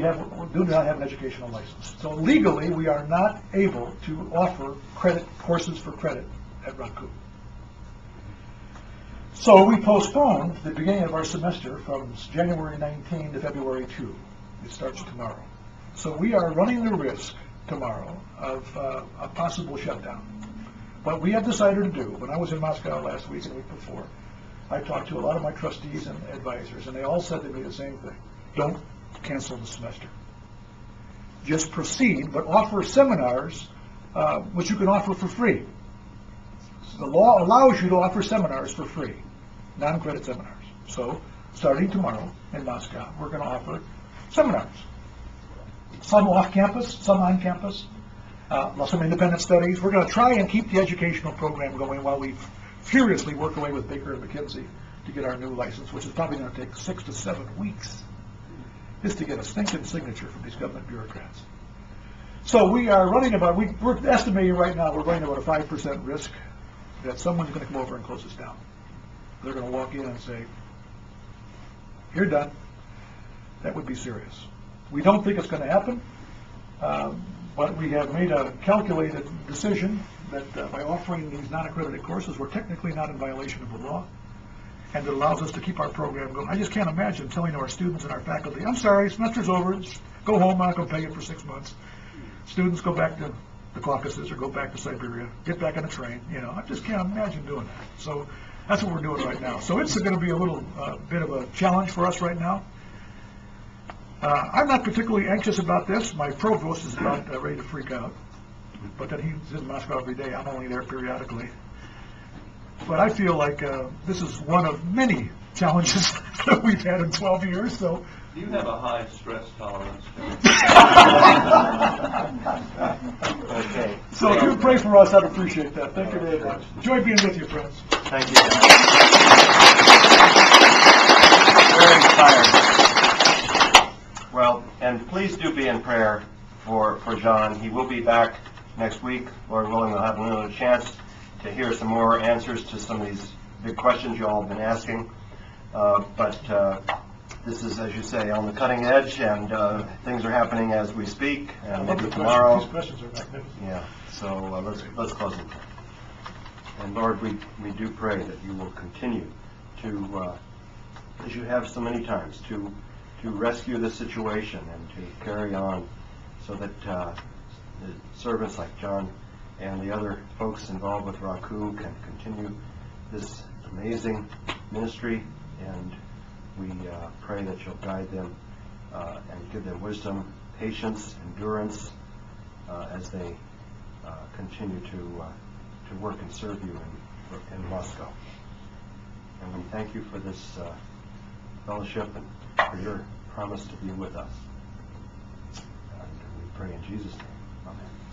do not have an educational license. So legally, we are not able to offer courses for credit at Raku. So we postponed the beginning of our semester from January 19 to February 2. It starts tomorrow. So we are running the risk tomorrow of a possible shutdown. What we have decided to do, when I was in Moscow last week and the week before, I talked to a lot of my trustees and advisors, and they all said to me the same thing. Don't cancel the semester. Just proceed, but offer seminars, which you can offer for free. So the law allows you to offer seminars for free, non-credit seminars. So, starting tomorrow in Moscow, we're going to offer seminars. Some off-campus, some on-campus, some independent studies. We're going to try and keep the educational program going while we furiously work away with Baker and McKinsey to get our new license, which is probably going to take 6 to 7 weeks just to get a stinking signature from these government bureaucrats. So we are running we're estimating right now we're running about a 5% risk that someone's going to come over and close us down. They're going to walk in and say, "You're done." That would be serious. We don't think it's going to happen, but we have made a calculated decision that by offering these non-accredited courses, we're technically not in violation of the law, and it allows us to keep our program going. I just can't imagine telling our students and our faculty, "I'm sorry, semester's over, go home, I'm not going to pay you for 6 months." Students go back to the Caucasus or go back to Siberia, get back on a train. I just can't imagine doing that. So that's what we're doing right now. So it's going to be a little bit of a challenge for us right now. I'm not particularly anxious about this. My provost is about ready to freak out. But then he's in Moscow every day. I'm only there periodically. But I feel like this is one of many challenges that we've had in 12 years. So. Do you have a high stress tolerance? Okay. So if you would pray for us, I'd appreciate that. Thank you very much. Enjoy being with you, friends. Thank you. Very inspired. Well, and please do be in prayer for John. He will be back next week. Lord willing, we'll have another chance to hear some more answers to some of these big questions you all have been asking. But this is, as you say, on the cutting edge, and things are happening as we speak, and maybe tomorrow. These questions are magnificent. Yeah, so let's close it. And Lord, we do pray that you will continue to as you have so many times, to rescue the situation and to carry on so that the servants like John and the other folks involved with Raku can continue this amazing ministry, and we pray that you'll guide them and give them wisdom, patience, endurance as they continue to work and serve you in Moscow. And we thank you for this fellowship and for your promise to be with us. And we pray in Jesus' name. Amen.